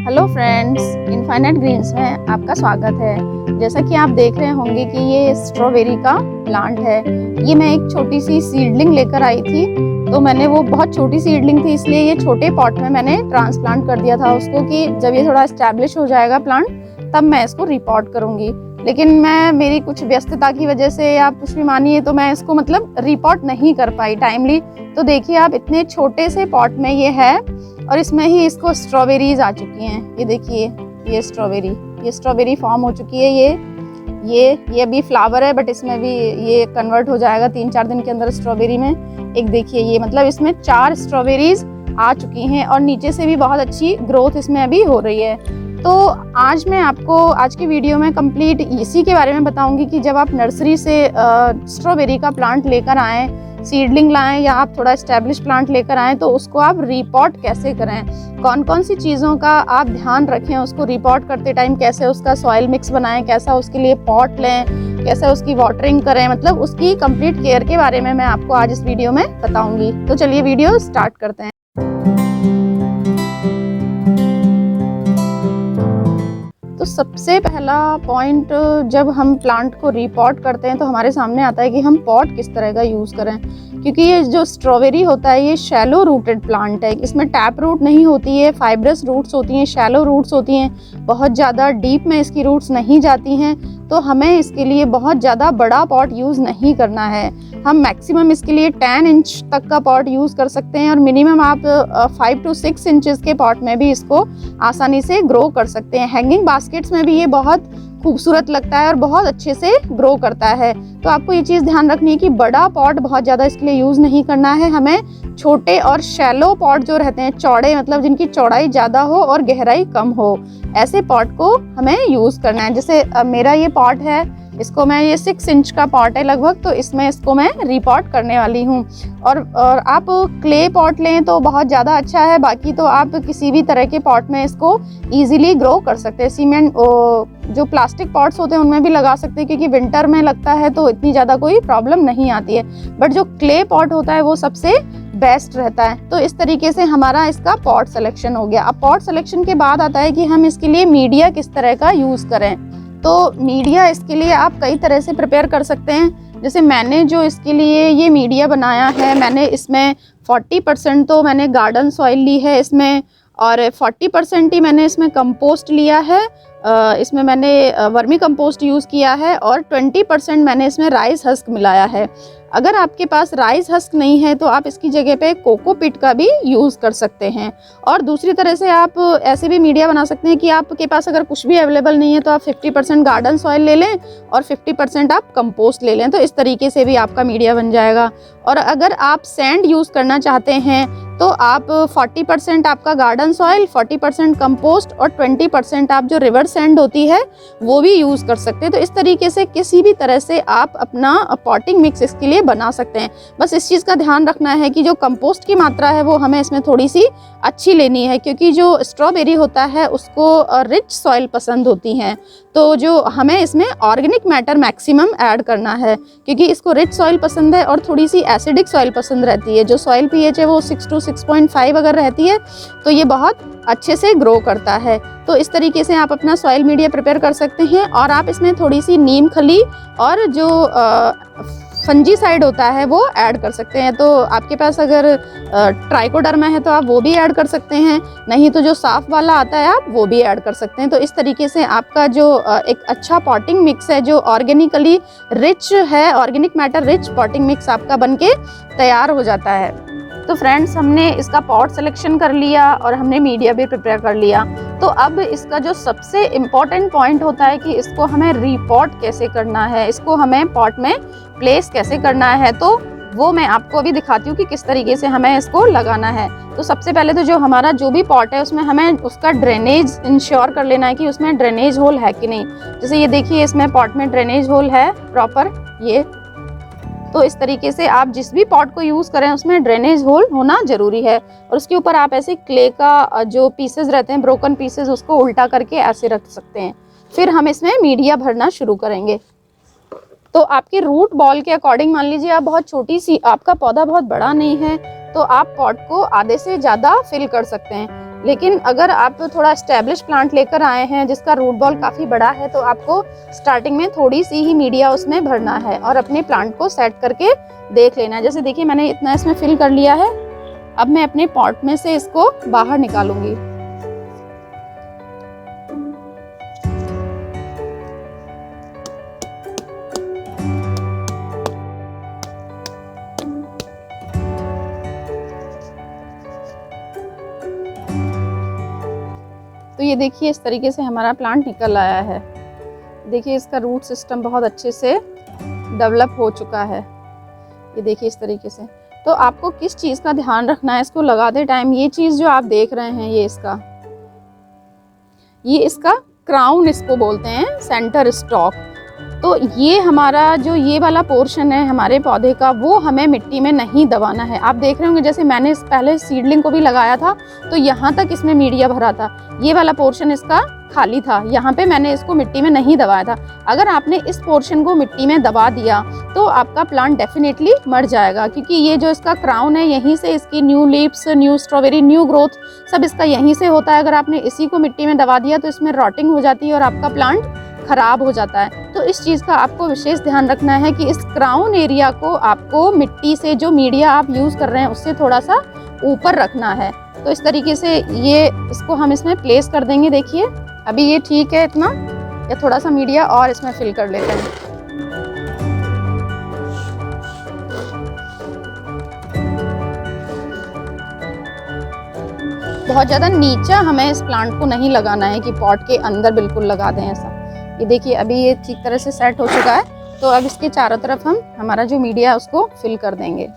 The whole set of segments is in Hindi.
हेलो फ्रेंड्स, इनफाइनाइट ग्रीन्स में आपका स्वागत है। जैसा कि आप देख रहे होंगे कि ये स्ट्रॉबेरी का प्लांट है। ये मैं एक छोटी सी सीडलिंग लेकर आई थी, तो मैंने वो बहुत छोटी सीडलिंग थी, इसलिए ये छोटे पॉट में मैंने ट्रांसप्लांट कर दिया था उसको कि जब ये थोड़ा एस्टैब्लिश हो जाएगा प्लांट तब मैं इसको रिपॉट करूँगी। लेकिन मैं मेरी कुछ व्यस्तता की वजह से या कुछ भी मानिए तो मैं इसको मतलब रिपॉट नहीं कर पाई टाइमली। तो देखिए आप, इतने छोटे से पॉट में ये है और इसमें ही इसको स्ट्रॉबेरीज आ चुकी हैं। ये देखिए, ये स्ट्रॉबेरी फॉर्म हो चुकी है। ये अभी फ्लावर है, बट इसमें भी ये कन्वर्ट हो जाएगा 3-4 दिन के अंदर स्ट्रॉबेरी में। एक देखिए, ये मतलब इसमें 4 स्ट्रॉबेरीज आ चुकी हैं और नीचे से भी बहुत अच्छी ग्रोथ इसमें अभी हो रही है। तो आज मैं आपको आज की वीडियो में कंप्लीट इसी के बारे में बताऊंगी कि जब आप नर्सरी से स्ट्रॉबेरी का प्लांट लेकर आएँ, सीडलिंग लाएं या आप थोड़ा एस्टेब्लिश प्लांट लेकर आएँ, तो उसको आप रिपॉट कैसे करें, कौन कौन सी चीज़ों का आप ध्यान रखें, उसको रिपॉट करते टाइम कैसे उसका सॉइल मिक्स बनाएं, कैसा उसके लिए पॉट लें, कैसे उसकी वाटरिंग करें, मतलब उसकी कंप्लीट केयर के बारे में मैं आपको आज इस वीडियो में बताऊंगी। तो चलिए वीडियो स्टार्ट करते हैं। तो सबसे पहला पॉइंट, जब हम प्लांट को रिपॉट करते हैं तो हमारे सामने आता है कि हम पॉट किस तरह का यूज़ करें, क्योंकि ये जो स्ट्रॉबेरी होता है ये शैलो रूटेड प्लांट है। इसमें टैप रूट नहीं होती है, फाइब्रस रूट्स होती हैं, शैलो रूट्स होती हैं, बहुत ज़्यादा डीप में इसकी रूट्स नहीं जाती हैं। तो हमें इसके लिए बहुत ज़्यादा बड़ा पॉट यूज़ नहीं करना है। हम मैक्सिमम इसके लिए 10 इंच तक का पॉट यूज़ कर सकते हैं और मिनिमम आप 5 to 6 इंचेस के पॉट में भी इसको आसानी से ग्रो कर सकते हैं। हैंगिंग बास्केट्स में भी ये बहुत खूबसूरत लगता है और बहुत अच्छे से ग्रो करता है। तो आपको ये चीज़ ध्यान रखनी है कि बड़ा पॉट बहुत ज़्यादा इसके लिए यूज़ नहीं करना है। हमें छोटे और शैलो पॉट जो रहते हैं, चौड़े मतलब जिनकी चौड़ाई ज़्यादा हो और गहराई कम हो, ऐसे पॉट को हमें यूज़ करना है। जैसे मेरा ये पॉट है, इसको मैं, ये 6 इंच का पॉट है लगभग, तो इसमें इसको मैं रिपॉट करने वाली हूँ। और आप क्ले पॉट लें तो बहुत ज़्यादा अच्छा है, बाकी तो आप किसी भी तरह के पॉट में इसको ईजिली ग्रो कर सकते हैं। सीमेंट जो प्लास्टिक पॉट्स होते हैं उनमें भी लगा सकते हैं, क्योंकि विंटर में लगता है तो इतनी ज़्यादा कोई प्रॉब्लम नहीं आती है। बट जो क्ले पॉट होता है वो सबसे बेस्ट रहता है। तो इस तरीके से हमारा इसका पॉट सिलेक्शन हो गया। अब पॉट सिलेक्शन के बाद आता है कि हम इसके लिए मीडिया किस तरह का यूज़ करें। तो मीडिया इसके लिए आप कई तरह से प्रिपेयर कर सकते हैं। जैसे मैंने जो इसके लिए ये मीडिया बनाया है, मैंने इसमें 40% तो मैंने गार्डन सॉइल ली है इसमें, और 40% ही मैंने इसमें कंपोस्ट लिया है। इसमें मैंने वर्मी कंपोस्ट यूज़ किया है और 20% मैंने इसमें राइस हस्क मिलाया है। अगर आपके पास राइस हस्क नहीं है तो आप इसकी जगह पे कोकोपीट का भी यूज़ कर सकते हैं। और दूसरी तरह से आप ऐसे भी मीडिया बना सकते हैं कि आपके पास अगर कुछ भी अवेलेबल नहीं है तो आप 50% गार्डन सॉइल ले लें और 50% आप कंपोस्ट ले लें। तो इस तरीके से भी आपका मीडिया बन जाएगा। और अगर आप सैंड यूज़ करना चाहते हैं तो आप 40% आपका गार्डन सॉइल, 40% कंपोस्ट और 20% आप जो रिवर सैंड होती है वो भी यूज़ कर सकते हैं। तो इस तरीके से किसी भी तरह से आप अपना पॉटिंग मिक्स इसके लिए बना सकते हैं। बस इस चीज़ का ध्यान रखना है कि जो कंपोस्ट की मात्रा है वो हमें इसमें थोड़ी सी अच्छी लेनी है, क्योंकि जो स्ट्रॉबेरी होता है उसको रिच सॉइल पसंद होती हैं। तो जो हमें इसमें ऑर्गेनिक मैटर मैक्सिमम ऐड करना है, क्योंकि इसको रिच सॉइल पसंद है और थोड़ी सी एसिडिक सॉइल पसंद रहती है। जो सॉइल पीएच है वो 6 to 6.5 अगर रहती है तो ये बहुत अच्छे से ग्रो करता है। तो इस तरीके से आप अपना सॉइल मीडिया प्रिपेयर कर सकते हैं। और आप इसमें थोड़ी सी नीम खली और जो फंजीसाइड होता है वो ऐड कर सकते हैं। तो आपके पास अगर ट्राइकोडर्मा है तो आप वो भी ऐड कर सकते हैं, नहीं तो जो साफ वाला आता है आप वो भी ऐड कर सकते हैं। तो इस तरीके से आपका जो एक अच्छा पॉटिंग मिक्स है, जो ऑर्गेनिकली रिच है, organic matter rich potting mix आपका बनके तैयार हो जाता है। तो फ्रेंड्स, हमने इसका पॉट सिलेक्शन कर लिया और हमने मीडिया भी प्रिपेयर कर लिया। तो अब इसका जो सबसे इम्पॉर्टेंट पॉइंट होता है कि इसको हमें रिपॉट कैसे करना है, इसको हमें पॉट में प्लेस कैसे करना है। तो वो मैं आपको अभी दिखाती हूँ कि किस तरीके से हमें इसको लगाना है। तो सबसे पहले तो जो हमारा जो भी पॉट है उसमें हमें उसका ड्रेनेज इंश्योर कर लेना है कि उसमें ड्रेनेज होल है कि नहीं। जैसे ये देखिए, इसमें पॉट में ड्रेनेज होल है प्रॉपर ये। तो इस तरीके से आप जिस भी पॉट को यूज़ करें उसमें ड्रेनेज होल होना ज़रूरी है। और उसके ऊपर आप ऐसे क्ले का जो पीसेस रहते हैं, ब्रोकन पीसेस, उसको उल्टा करके ऐसे रख सकते हैं। फिर हम इसमें मीडिया भरना शुरू करेंगे। तो आपके रूट बॉल के अकॉर्डिंग, मान लीजिए आप बहुत छोटी सी, आपका पौधा बहुत बड़ा नहीं है तो आप पॉट को आधे से ज़्यादा फिल कर सकते हैं। लेकिन अगर आप थोड़ा एस्टेब्लिश प्लांट लेकर आए हैं जिसका रूट बॉल काफ़ी बड़ा है, तो आपको स्टार्टिंग में थोड़ी सी ही मीडिया उसमें भरना है और अपने प्लांट को सेट करके देख लेना है। जैसे देखिए मैंने इतना इसमें फिल कर लिया है। अब मैं अपने पॉट में से इसको बाहर निकालूंगी। तो ये देखिए इस तरीके से हमारा प्लांट निकल आया है। देखिए इसका रूट सिस्टम बहुत अच्छे से डेवलप हो चुका है। ये देखिए इस तरीके से। तो आपको किस चीज़ का ध्यान रखना है इसको लगाते टाइम, ये चीज़ जो आप देख रहे हैं ये इसका क्राउन इसको बोलते हैं, सेंटर स्टॉक। तो ये हमारा जो ये वाला पोर्शन है हमारे पौधे का, वो हमें मिट्टी में नहीं दबाना है। आप देख रहे होंगे जैसे मैंने इस पहले सीडलिंग को भी लगाया था तो यहाँ तक इसमें मीडिया भरा था, ये वाला पोर्शन इसका खाली था, यहाँ पे मैंने इसको मिट्टी में नहीं दबाया था। अगर आपने इस पोर्शन को मिट्टी में दबा दिया तो आपका प्लांट डेफिनेटली मर जाएगा, क्योंकि ये जो इसका क्राउन है यहीं से इसकी new leaves, new strawberry, new growth सब इसका यहीं से होता है। अगर आपने इसी को मिट्टी में दबा दिया तो इसमें रॉटिंग हो जाती है और आपका प्लांट खराब हो जाता है। तो इस चीज़ का आपको विशेष ध्यान रखना है कि इस क्राउन एरिया को आपको मिट्टी से, जो मीडिया आप यूज़ कर रहे हैं उससे थोड़ा सा ऊपर रखना है। तो इस तरीके से ये इसको हम इसमें प्लेस कर देंगे। देखिए अभी ये ठीक है इतना, या थोड़ा सा मीडिया और इसमें फिल कर लेते हैं। बहुत ज़्यादा नीचा हमें इस प्लांट को नहीं लगाना है कि पॉट के अंदर बिल्कुल लगा दें ऐसा। ये देखिए अभी ये ठीक तरह से सेट हो चुका है। तो अब इसके चारों तरफ हम हमारा जो मीडिया है उसको फिल कर देंगे।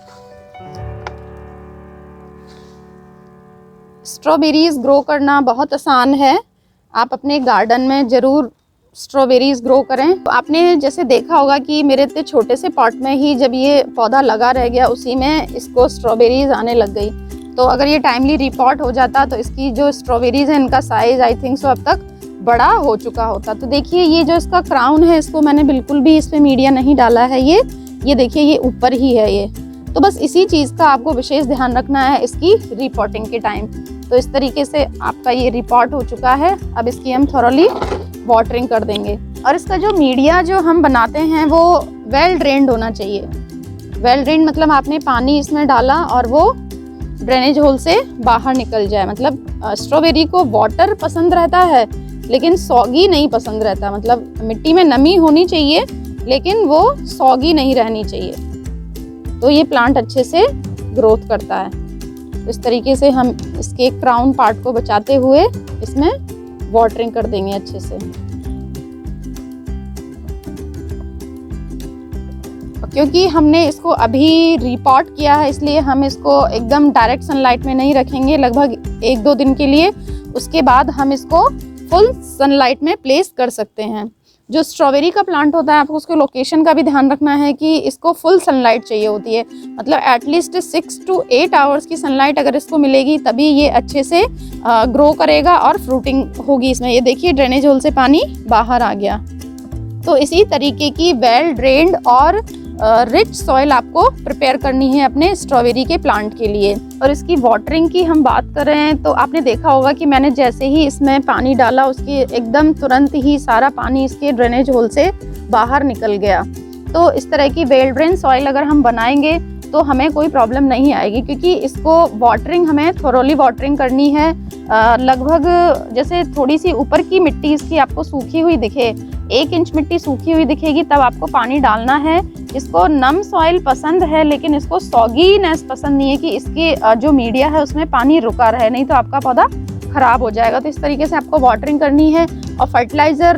स्ट्रॉबेरीज ग्रो करना बहुत आसान है। आप अपने गार्डन में ज़रूर स्ट्रॉबेरीज ग्रो करें। तो आपने जैसे देखा होगा कि मेरे इतने छोटे से पॉट में ही जब ये पौधा लगा रह गया उसी में इसको स्ट्रॉबेरीज आने लग गई। तो अगर ये टाइमली रिपोर्ट हो जाता तो इसकी जो स्ट्रॉबेरीज है इनका साइज आई थिंक सो अब तक बड़ा हो चुका होता। तो देखिए ये जो इसका क्राउन है इसको मैंने बिल्कुल भी इस पे मीडिया नहीं डाला है। ये देखिए ये ऊपर ही है ये। तो बस इसी चीज़ का आपको विशेष ध्यान रखना है इसकी रिपोर्टिंग के टाइम। तो इस तरीके से आपका ये रिपोर्ट हो चुका है। अब इसकी हम थॉरोली वाटरिंग कर देंगे। और इसका जो मीडिया जो हम बनाते हैं वो वेल ड्रेन्ड होना चाहिए। वेल ड्रेन्ड मतलब आपने पानी इसमें डाला और वो ड्रेनेज होल से बाहर निकल जाए। मतलब स्ट्रॉबेरी को वाटर पसंद रहता है लेकिन सॉगी नहीं पसंद रहता। मतलब मिट्टी में नमी होनी चाहिए लेकिन वो सॉगी नहीं रहनी चाहिए, तो ये प्लांट अच्छे से ग्रोथ करता है। तो इस तरीके से हम इसके क्राउन पार्ट को बचाते हुए इसमें वाटरिंग कर देंगे अच्छे से। क्योंकि हमने इसको अभी रिपोर्ट किया है इसलिए हम इसको एकदम डायरेक्ट सनलाइट में नहीं रखेंगे, लगभग 1-2 दिन के लिए। उसके बाद हम इसको फुल सनलाइट में प्लेस कर सकते हैं। जो स्ट्रॉबेरी का प्लांट होता है आपको उसके लोकेशन का भी ध्यान रखना है कि इसको फुल सनलाइट चाहिए होती है। मतलब एटलीस्ट 6 to 8 आवर्स की सनलाइट अगर इसको मिलेगी तभी ये अच्छे से ग्रो करेगा और फ्रूटिंग होगी इसमें। ये देखिए ड्रेनेज होल से पानी बाहर आ गया। तो इसी तरीके की वेल ड्रेन्ड और रिच सॉइल आपको प्रिपेयर करनी है अपने स्ट्रॉबेरी के प्लांट के लिए। और इसकी वाटरिंग की हम बात कर रहे हैं तो आपने देखा होगा कि मैंने जैसे ही इसमें पानी डाला उसके एकदम तुरंत ही सारा पानी इसके ड्रेनेज होल से बाहर निकल गया। तो इस तरह की वेल ड्रेन सॉइल अगर हम बनाएंगे तो हमें कोई प्रॉब्लम नहीं आएगी, क्योंकि इसको वाटरिंग हमें थोरोली वाटरिंग करनी है। लगभग जैसे थोड़ी सी ऊपर की मिट्टी इसकी आपको सूखी हुई दिखे, 1 इंच मिट्टी सूखी हुई दिखेगी तब आपको पानी डालना है। इसको नम सॉइल पसंद है लेकिन इसको सॉगीनेस पसंद नहीं है कि इसके जो मीडिया है उसमें पानी रुका रहे, नहीं तो आपका पौधा खराब हो जाएगा। तो इस तरीके से आपको वाटरिंग करनी है। और फर्टिलाइज़र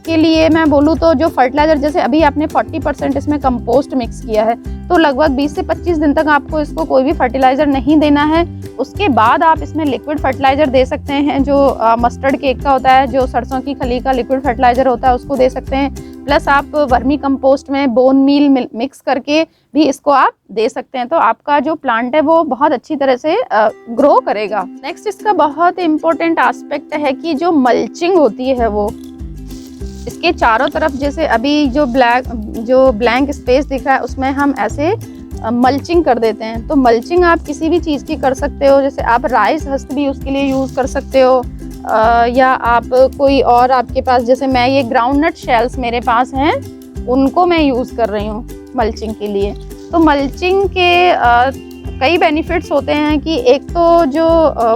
के लिए मैं बोलूँ तो जो फर्टिलाइज़र जैसे अभी आपने 40% इसमें कंपोस्ट मिक्स किया है तो लगभग 20 से 25 दिन तक आपको इसको कोई भी फर्टिलाइज़र नहीं देना है। उसके बाद आप इसमें लिक्विड फर्टिलाइज़र दे सकते हैं, जो मस्टर्ड केक का होता है, जो सरसों की खली का लिक्विड फर्टिलाइज़र होता है उसको दे सकते हैं। प्लस आप वर्मी कंपोस्ट में बोन मील मिक्स करके भी इसको आप दे सकते हैं। तो आपका जो प्लांट है वो बहुत अच्छी तरह से ग्रो करेगा। नेक्स्ट इसका बहुत इम्पोर्टेंट एस्पेक्ट है कि जो मल्चिंग होती है वो इसके चारों तरफ, जैसे अभी जो ब्लैंक स्पेस दिख रहा है उसमें हम ऐसे मल्चिंग कर देते हैं। तो मल्चिंग आप किसी भी चीज़ की कर सकते हो, जैसे आप राइस हस्क भी उसके लिए यूज़ कर सकते हो, या आप कोई और आपके पास, जैसे मैं ये ग्राउंडनट शेल्स मेरे पास हैं, उनको मैं यूज़ कर रही हूँ मल्चिंग के लिए। तो मल्चिंग के कई बेनिफिट्स होते हैं कि एक तो जो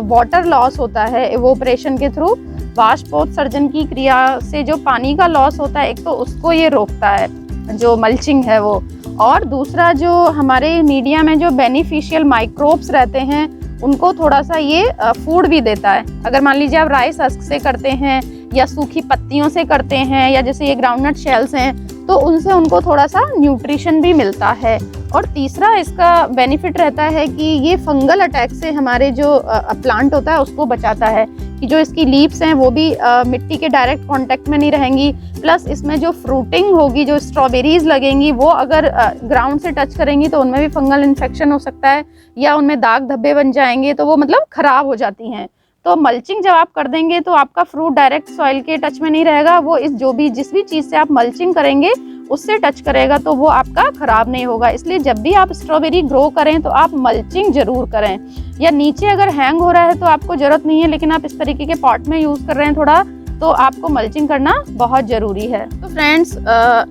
वाटर लॉस होता है इवोपरेशन के थ्रू, बाष्पोत्सर्जन की क्रिया से जो पानी का लॉस होता है, एक तो उसको ये रोकता है जो मल्चिंग है वो, और दूसरा जो हमारे मीडिया में जो बेनिफिशियल माइक्रोब्स रहते हैं उनको थोड़ा सा ये फूड भी देता है। अगर मान लीजिए आप राइस हस्क से करते हैं या सूखी पत्तियों से करते हैं, या जैसे ये ग्राउंडनट शेल्स हैं, तो उनसे उनको थोड़ा सा न्यूट्रिशन भी मिलता है। और तीसरा इसका बेनिफिट रहता है कि ये फंगल अटैक से हमारे जो प्लांट होता है उसको बचाता है, कि जो इसकी लीव्स हैं वो भी मिट्टी के डायरेक्ट कांटेक्ट में नहीं रहेंगी। प्लस इसमें जो फ्रूटिंग होगी, जो स्ट्रॉबेरीज लगेंगी, वो अगर ग्राउंड से टच करेंगी तो उनमें भी फंगल इन्फेक्शन हो सकता है, या उनमें दाग धब्बे बन जाएंगे, तो वो मतलब खराब हो जाती हैं। तो मल्चिंग जब आप कर देंगे तो आपका फ्रूट डायरेक्ट सॉइल के टच में नहीं रहेगा, वो जिस भी चीज़ से आप मल्चिंग करेंगे उससे टच करेगा, तो वो आपका खराब नहीं होगा। इसलिए जब भी आप स्ट्रॉबेरी ग्रो करें तो आप मल्चिंग जरूर करें। या नीचे अगर हैंग हो रहा है तो आपको जरूरत नहीं है, लेकिन आप इस तरीके के पॉट में यूज़ कर रहे हैं थोड़ा, तो आपको मल्चिंग करना बहुत ज़रूरी है। तो फ्रेंड्स,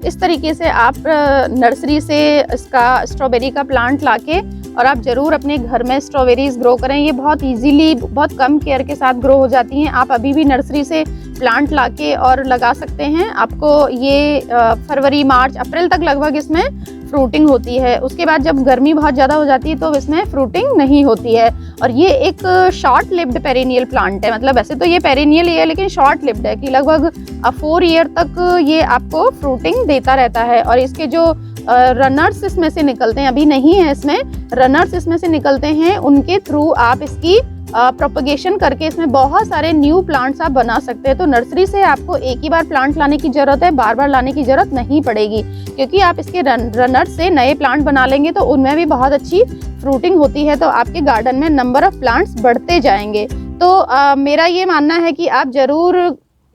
इस तरीके से आप नर्सरी से इसका स्ट्रॉबेरी का प्लांट लाके और आप ज़रूर अपने घर में स्ट्रॉबेरीज ग्रो करें। ये बहुत इजीली, बहुत कम केयर के साथ ग्रो हो जाती हैं। आप अभी भी नर्सरी से प्लांट लाके और लगा सकते हैं। आपको ये फरवरी, मार्च, अप्रैल तक लगभग इसमें फ्रूटिंग होती है। उसके बाद जब गर्मी बहुत ज़्यादा हो जाती है तो इसमें फ्रूटिंग नहीं होती है। और ये एक शॉर्ट लिव्ड पेरिनियल प्लांट है, मतलब वैसे तो ये पेरिनियल ही है लेकिन शॉर्ट लिव्ड है, कि लगभग 4 ईयर तक ये आपको फ्रूटिंग देता रहता है। और इसके जो रनर्स इसमें से निकलते हैं, अभी नहीं है इसमें, रनर्स इसमें से निकलते हैं, उनके थ्रू आप इसकी प्रोपगेशन करके इसमें बहुत सारे न्यू प्लांट्स आप बना सकते हैं। तो नर्सरी से आपको एक ही बार प्लांट लाने की ज़रूरत है, बार बार लाने की ज़रूरत नहीं पड़ेगी, क्योंकि आप इसके रनर्स से नए प्लांट बना लेंगे तो उनमें भी बहुत अच्छी फ्रूटिंग होती है। तो आपके गार्डन में नंबर ऑफ प्लांट्स बढ़ते जाएंगे। तो मेरा ये मानना है कि आप ज़रूर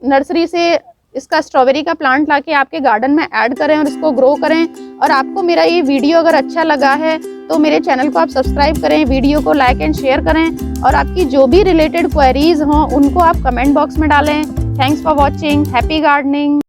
नर्सरी से इसका स्ट्रॉबेरी का प्लांट लाके आपके गार्डन में ऐड करें और इसको ग्रो करें। और आपको मेरा ये वीडियो अगर अच्छा लगा है तो मेरे चैनल को आप सब्सक्राइब करें, वीडियो को लाइक एंड शेयर करें, और आपकी जो भी रिलेटेड क्वेरीज हों उनको आप कमेंट बॉक्स में डालें। Thanks for watching, happy gardening.